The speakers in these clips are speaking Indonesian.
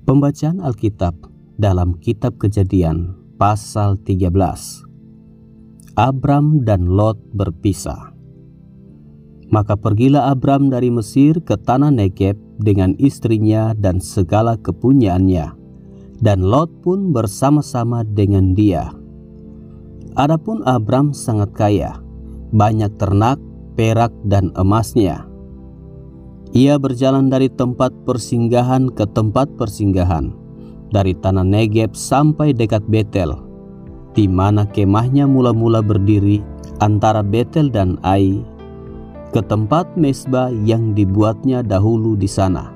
Pembacaan Alkitab dalam Kitab Kejadian pasal 13. Abram dan Lot berpisah. Maka pergilah Abram dari Mesir ke tanah Negeb dengan istrinya dan segala kepunyaannya, dan Lot pun bersama-sama dengan dia. Adapun Abram sangat kaya, banyak ternak, perak dan emasnya. Ia berjalan dari tempat persinggahan ke tempat persinggahan, dari tanah Negeb sampai dekat Betel, di mana kemahnya mula-mula berdiri antara Betel dan Ai, ke tempat mezbah yang dibuatnya dahulu di sana.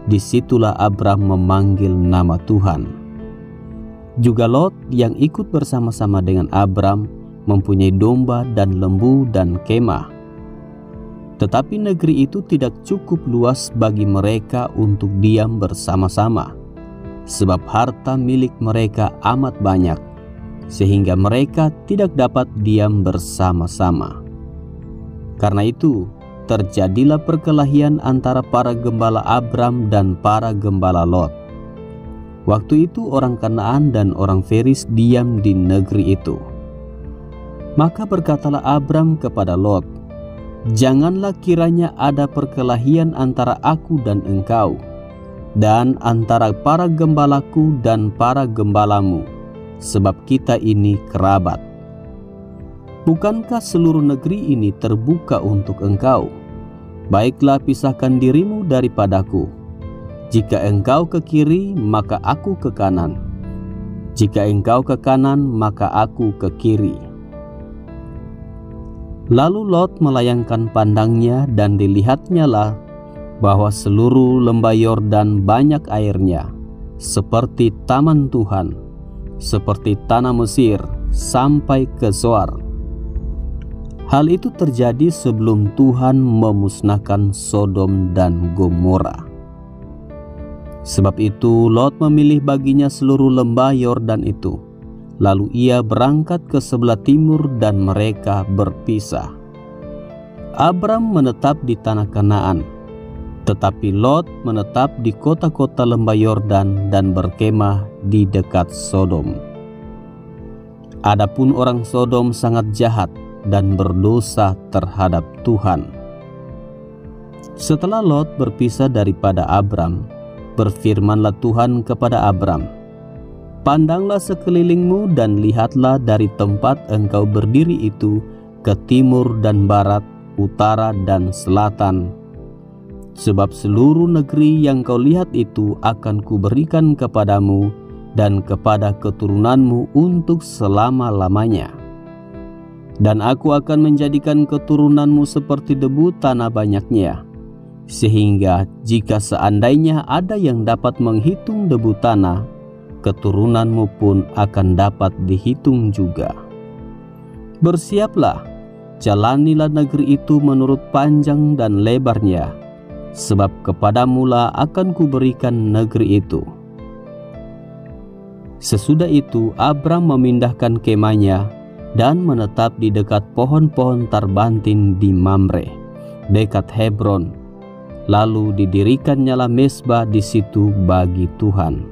Disitulah Abram memanggil nama Tuhan. Juga Lot yang ikut bersama-sama dengan Abram mempunyai domba dan lembu dan kemah. Tetapi negeri itu tidak cukup luas bagi mereka untuk diam bersama-sama, sebab harta milik mereka amat banyak, sehingga mereka tidak dapat diam bersama-sama. Karena itu, terjadilah perkelahian antara para gembala Abram dan para gembala Lot. Waktu itu orang Kanaan dan orang Feris diam di negeri itu. Maka berkatalah Abram kepada Lot, "Janganlah kiranya ada perkelahian antara aku dan engkau, dan antara para gembalaku dan para gembalamu, sebab kita ini kerabat. Bukankah seluruh negeri ini terbuka untuk engkau? Baiklah, pisahkan dirimu daripadaku. Jika engkau ke kiri, maka aku ke kanan. Jika engkau ke kanan, maka aku ke kiri." Lalu Lot melayangkan pandangnya, dan dilihatnyalah bahwa seluruh lembah Yordan banyak airnya, seperti taman Tuhan, seperti tanah Mesir, sampai ke Zoar. Hal itu terjadi sebelum Tuhan memusnahkan Sodom dan Gomora. Sebab itu Lot memilih baginya seluruh lembah Yordan itu. Lalu ia berangkat ke sebelah timur dan mereka berpisah. Abram menetap di tanah Kanaan, tetapi Lot menetap di kota-kota lembah Yordan dan berkemah di dekat Sodom. Adapun orang Sodom sangat jahat dan berdosa terhadap Tuhan. Setelah Lot berpisah daripada Abram, berfirmanlah Tuhan kepada Abram, "Pandanglah sekelilingmu dan lihatlah dari tempat engkau berdiri itu ke timur dan barat, utara dan selatan. Sebab seluruh negeri yang kau lihat itu akan kuberikan kepadamu dan kepada keturunanmu untuk selama-lamanya. Dan aku akan menjadikan keturunanmu seperti debu tanah banyaknya, sehingga jika seandainya ada yang dapat menghitung debu tanah, keturunanmu pun akan dapat dihitung juga. Bersiaplah, jalanilah negeri itu menurut panjang dan lebarnya, sebab kepadamulah akan kuberikan negeri itu." Sesudah itu Abram memindahkan kemahnya dan menetap di dekat pohon-pohon tarbantin di Mamre, dekat Hebron. Lalu didirikannya mezbah di situ bagi Tuhan.